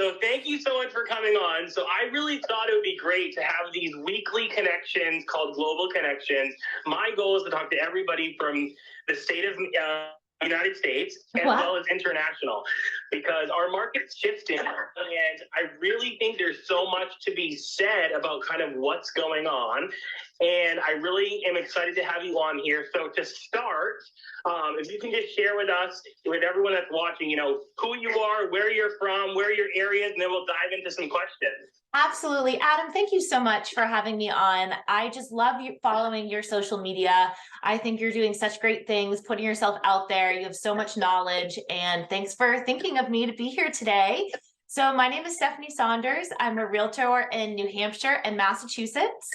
So thank you so much for coming on. So I really thought it would be great to have these weekly connections called Global Connections. My goal is to talk to everybody from the state of United States as well as international, because our market's shifting, and I really think there's so much to be said about kind of what's going on, and I really am excited to have you on here. So to start, if you can just share with us, with everyone that's watching, who you are, where you're from, where your area is, and then we'll dive into some questions. Absolutely. Adam, thank you so much for having me on. I just love you following your social media. I think you're doing such great things, putting yourself out there. You have so much knowledge, and thanks for thinking of me to be here today. So my name is Stephanie Saunders. I'm a realtor in New Hampshire and Massachusetts.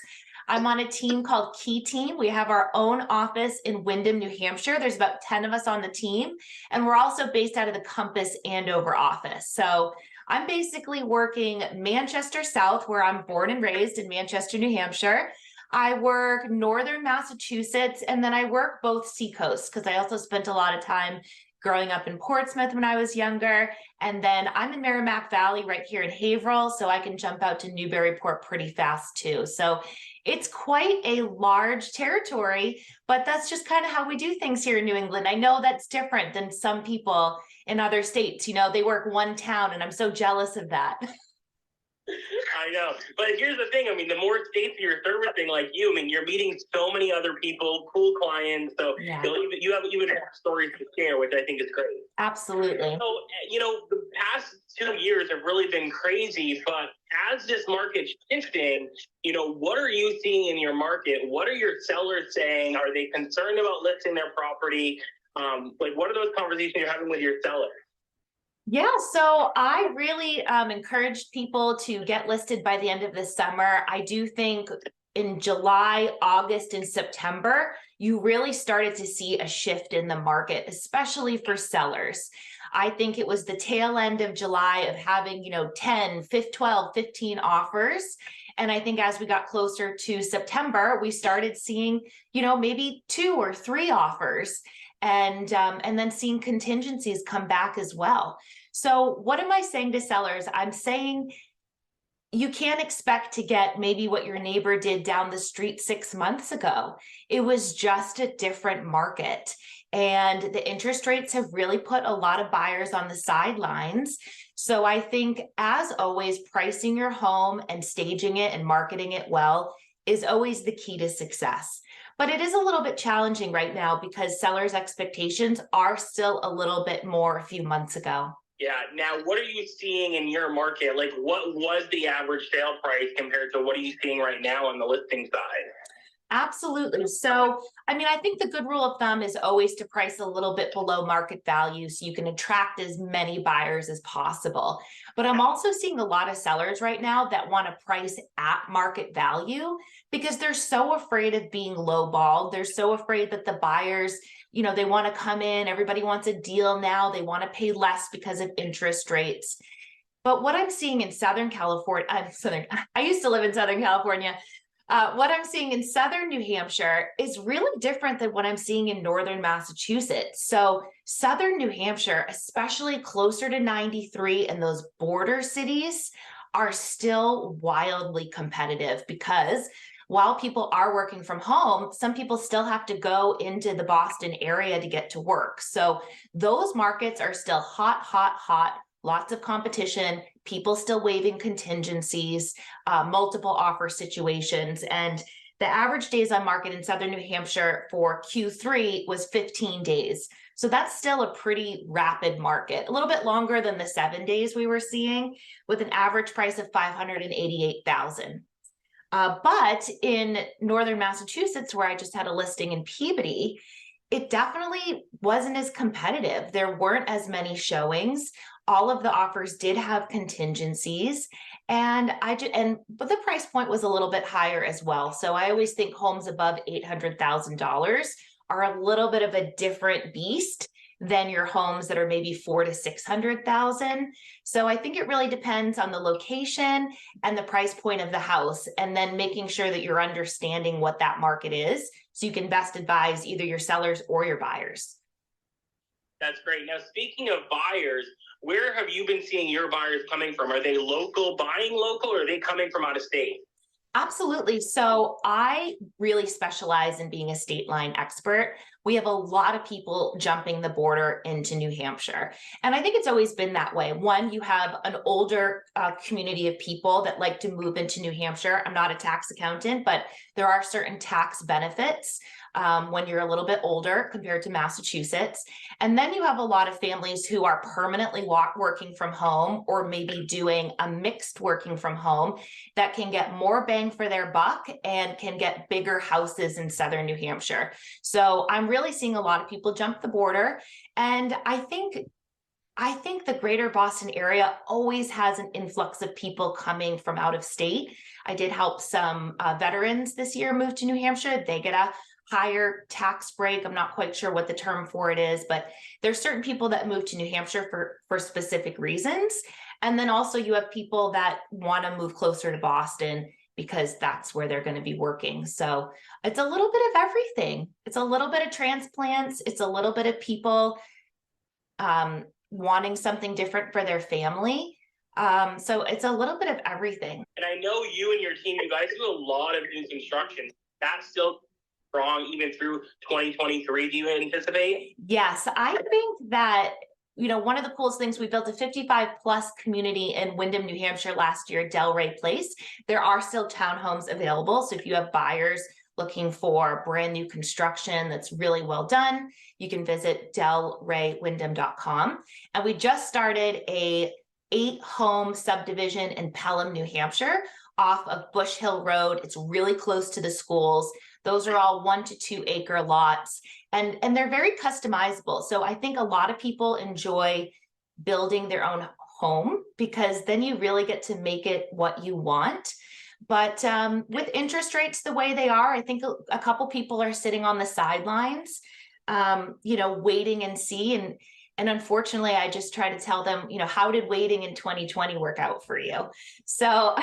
I'm on a team called Key Team. We have our own office in Windham, New Hampshire. There's about 10 of us on the team, and we're also based out of the Compass Andover office. So I'm basically working Manchester South, where I'm born and raised in Manchester, New Hampshire. I work Northern Massachusetts, and then I work both seacoasts because I also spent a lot of time growing up in Portsmouth when I was younger. And then I'm in Merrimack Valley right here in Haverhill, so I can jump out to Newburyport pretty fast too. So it's quite a large territory, but that's just kind of how we do things here in New England. I know that's different than some people in other states. They work one town, and I'm so jealous of that. I know. But here's the thing. The more states you're servicing like you, you're meeting so many other people, cool clients. So you have even more stories to share, which I think is great. Absolutely. So, the past 2 years have really been crazy, but as this market's shifting, what are you seeing in your market? What are your sellers saying? Are they concerned about listing their property? What are those conversations you're having with your sellers? Yeah, so I really encouraged people to get listed by the end of the summer. I do think in July, August, and September, you really started to see a shift in the market, especially for sellers. I think it was the tail end of July of having, 10, 12, 15 offers. And I think as we got closer to September, we started seeing, maybe 2 or 3 offers. And then seeing contingencies come back as well. So what am I saying to sellers? I'm saying you can't expect to get maybe what your neighbor did down the street 6 months ago. It was just a different market. And the interest rates have really put a lot of buyers on the sidelines. So I think, as always, pricing your home and staging it and marketing it well is always the key to success. But it is a little bit challenging right now because sellers' expectations are still a little bit more a few months ago. Yeah. Now, what are you seeing in your market? What was the average sale price compared to what are you seeing right now on the listing side? Absolutely. So, I think the good rule of thumb is always to price a little bit below market value so you can attract as many buyers as possible. But I'm also seeing a lot of sellers right now that want to price at market value because they're so afraid of being lowballed. They're so afraid that the buyers, they want to come in, everybody wants a deal now, they want to pay less because of interest rates. But what I'm seeing in Southern California, I used to live in Southern California. What I'm seeing in Southern New Hampshire is really different than what I'm seeing in Northern Massachusetts. So Southern New Hampshire, especially closer to 93 and those border cities, are still wildly competitive because while people are working from home, some people still have to go into the Boston area to get to work. So those markets are still hot, hot, hot. Lots of competition, people still waiving contingencies, multiple offer situations. And the average days on market in Southern New Hampshire for Q3 was 15 days. So that's still a pretty rapid market, a little bit longer than the 7 days we were seeing, with an average price of $588,000. But in Northern Massachusetts, where I just had a listing in Peabody, it definitely wasn't as competitive. There weren't as many showings. All of the offers did have contingencies, but the price point was a little bit higher as well. So I always think homes above $800,000 are a little bit of a different beast than your homes that are maybe $400,000 to $600,000. So I think it really depends on the location and the price point of the house, and then making sure that you're understanding what that market is so you can best advise either your sellers or your buyers. That's great. Now, speaking of buyers, where have you been seeing your buyers coming from? Are they local, buying local, or are they coming from out of state? Absolutely. So I really specialize in being a state line expert. We have a lot of people jumping the border into New Hampshire. And I think it's always been that way. One, you have an older community of people that like to move into New Hampshire. I'm not a tax accountant, but there are certain tax benefits when you're a little bit older compared to Massachusetts. And then you have a lot of families who are permanently working from home or maybe doing a mixed working from home that can get more bang for their buck and can get bigger houses in southern New Hampshire. So I'm really seeing a lot of people jump the border. And I think the greater Boston area always has an influx of people coming from out of state. I did help some veterans this year move to New Hampshire. They get a higher tax break. I'm not quite sure what the term for it is, but there's certain people that move to New Hampshire for specific reasons. And then also you have people that want to move closer to Boston because that's where they're going to be working. So it's a little bit of everything. It's a little bit of transplants. It's a little bit of people wanting something different for their family. So it's a little bit of everything. And I know you and your team, you guys do a lot of new construction. That's still strong even through 2023. Do you anticipate? Yes, I think that, you know, one of the coolest things, we built a 55 plus community in Windham, New Hampshire last year, Delray Place. There are still townhomes available. So if you have buyers looking for brand new construction that's really well done, you can visit delraywindham.com. And we just started a 8-home subdivision in Pelham, New Hampshire, off of Bush Hill Road. It's really close to the schools. Those are all 1 to 2 acre lots, and they're very customizable. So I think a lot of people enjoy building their own home because then you really get to make it what you want. But with interest rates the way they are, I think a couple people are sitting on the sidelines, you know, waiting and see. And unfortunately, I just try to tell them, you know, how did waiting in 2020 work out for you? So,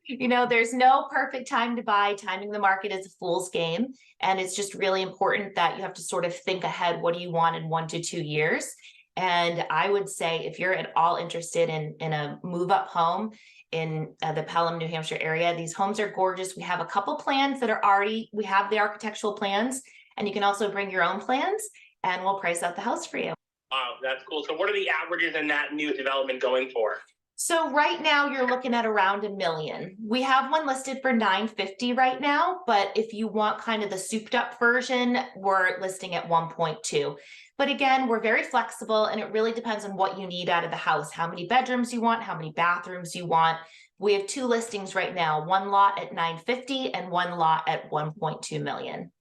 you know, there's no perfect time to buy. Timing the market is a fool's game. And it's just really important that you have to sort of think ahead. What do you want in 1 to 2 years? And I would say if you're at all interested in a move up home in the Pelham, New Hampshire area, these homes are gorgeous. We have a couple plans that are already, we have the architectural plans, and you can also bring your own plans and we'll price out the house for you. Wow, that's cool. So what are the averages in that new development going for? So right now you're looking at around $1 million. We have one listed for $950 right now, but if you want kind of the souped up version, we're listing at 1.2. But again, we're very flexible and it really depends on what you need out of the house, how many bedrooms you want, how many bathrooms you want. We have 2 listings right now, one lot at $950 and one lot at $1.2 million.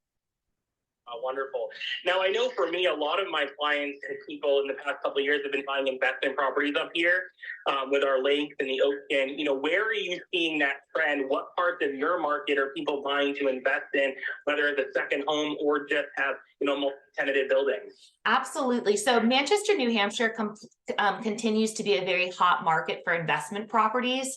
Wonderful. Now, I know for me, a lot of my clients and people in the past couple of years have been buying investment properties up here with our lakes and the ocean. You know, where are you seeing that trend? What parts of your market are people buying to invest in, whether it's a second home or just have, you know, multi-tenanted buildings? Absolutely. So Manchester, New Hampshire continues to be a very hot market for investment properties.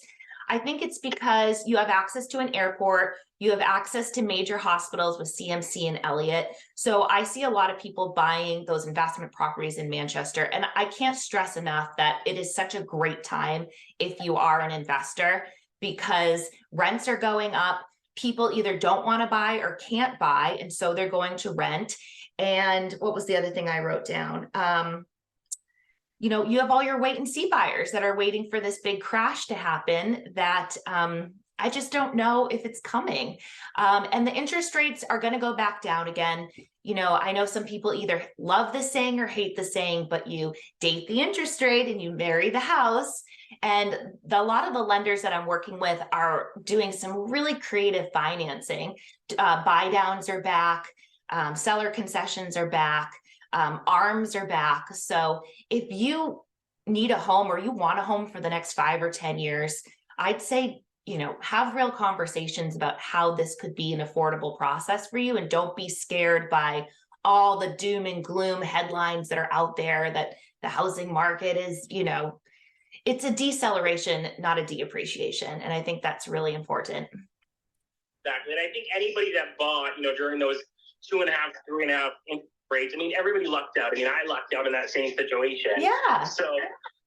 I think it's because you have access to an airport, you have access to major hospitals with CMC and Elliott. So I see a lot of people buying those investment properties in Manchester. And I can't stress enough that it is such a great time if you are an investor because rents are going up. People either don't want to buy or can't buy, and so they're going to rent. And what was the other thing I wrote down? You know, you have all your wait and see buyers that are waiting for this big crash to happen that I just don't know if it's coming. And the interest rates are going to go back down again. You know, I know some people either love the saying or hate the saying, but you date the interest rate and you marry the house. And a lot of the lenders that I'm working with are doing some really creative financing. Buy downs are back, seller concessions are back. ARMs are back. So if you need a home or you want a home for the next 5 or 10 years, I'd say, you know, have real conversations about how this could be an affordable process for you. And don't be scared by all the doom and gloom headlines that are out there that the housing market is, you know, it's a deceleration, not a deappreciation. And I think that's really important. Exactly. And I think anybody that bought, you know, during those 2.5, 3.5 rates. I mean, everybody lucked out. I mean, I lucked out in that same situation. Yeah. So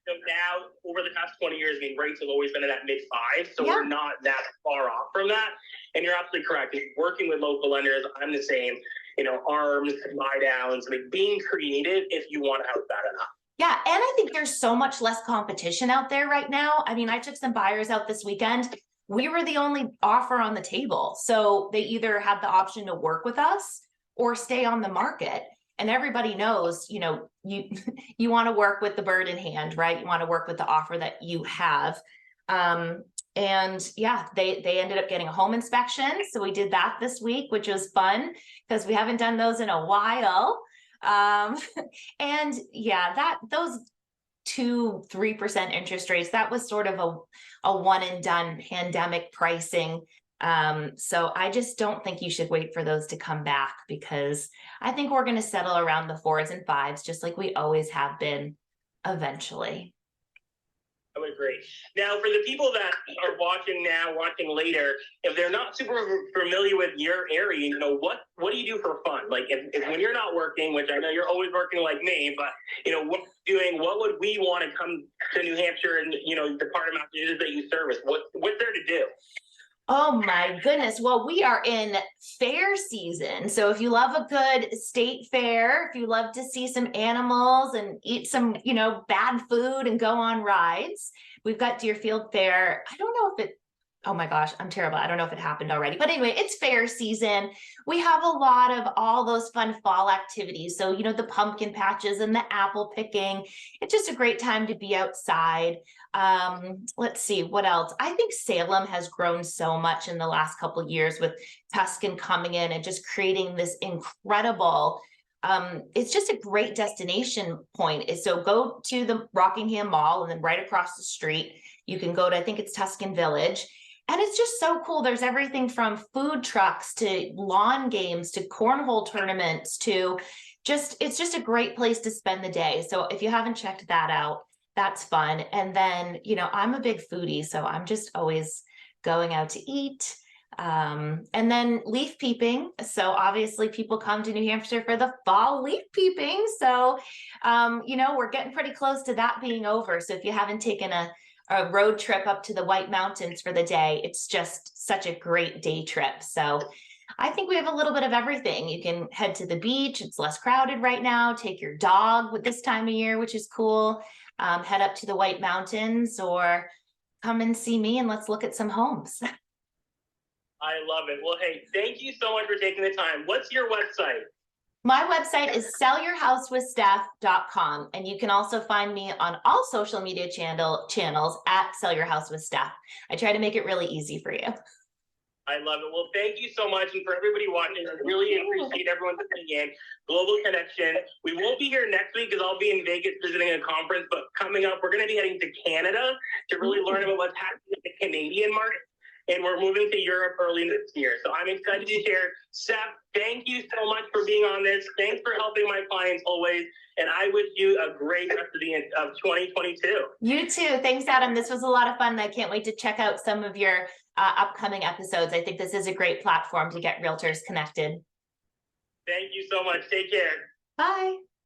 now, over the past 20 years, I mean, rates have always been in that mid-5, so Yeah. we're not that far off from that. And you're absolutely correct. Working with local lenders, I'm the same. You know, ARMs, buy downs, like being creative if you want a house bad enough. Yeah, and I think there's so much less competition out there right now. I mean, I took some buyers out this weekend. We were the only offer on the table. So they either had the option to work with us or stay on the market. And everybody knows, you know, you want to work with the bird in hand, right? You want to work with the offer that you have. And yeah, they ended up getting a home inspection. So we did that this week, which was fun because we haven't done those in a while. And yeah, those 2-3% interest rates, that was sort of a one and done pandemic pricing. So I just don't think you should wait for those to come back, because I think we're going to settle around the 4s and 5s, just like we always have been eventually. I would agree. Now, for the people that are watching now, watching later, if they're not super familiar with your area, you know, what do you do for fun? Like, if when you're not working, which I know you're always working like me, but, you know, what would we want to come to New Hampshire and, you know, the part of Massachusetts that you service? What's there to do? Oh my goodness. Well, we are in fair season. So if you love a good state fair, if you love to see some animals and eat some, you know, bad food and go on rides, we've got Deerfield Fair. I don't know if it, oh my gosh, I'm terrible. I don't know if it happened already, but anyway, it's fair season. We have a lot of all those fun fall activities. So, you know, the pumpkin patches and the apple picking. It's just a great time to be outside. Let's see what else. I think Salem has grown so much in the last couple of years with Tuscan coming in and just creating this incredible, it's just a great destination point. So go to the Rockingham Mall, and then right across the street, you can go to, I think it's Tuscan Village. And it's just so cool. There's everything from food trucks to lawn games to cornhole tournaments to it's just a great place to spend the day. So if you haven't checked that out, that's fun. And then, you know, I'm a big foodie, so I'm just always going out to eat. And then leaf peeping. So obviously people come to New Hampshire for the fall leaf peeping. So, you know, we're getting pretty close to that being over. So if you haven't taken a road trip up to the White Mountains for the day, it's just such a great day trip. So I think we have a little bit of everything. You can head to the beach. It's less crowded right now. Take your dog with this time of year, which is cool. Head up to the White Mountains or come and see me and let's look at some homes. I love it. Well, hey, thank you so much for taking the time. What's your website? My website is sellyourhousewithsteph.com. And you can also find me on all social media channels at sellyourhousewithsteph. I try to make it really easy for you. I love it. Well, thank you so much. And for everybody watching, I really appreciate everyone tuning in. Global Connection. We won't be here next week because I'll be in Vegas visiting a conference. But coming up, we're going to be heading to Canada to really learn about what's happening in the Canadian market. And we're moving to Europe early next year. So I'm excited to share. Steph, thank you so much for being on this. Thanks for helping my clients always. And I wish you a great rest of 2022. You too. Thanks, Adam. This was a lot of fun. I can't wait to check out some of your upcoming episodes. I think this is a great platform to get realtors connected. Thank you so much. Take care. Bye.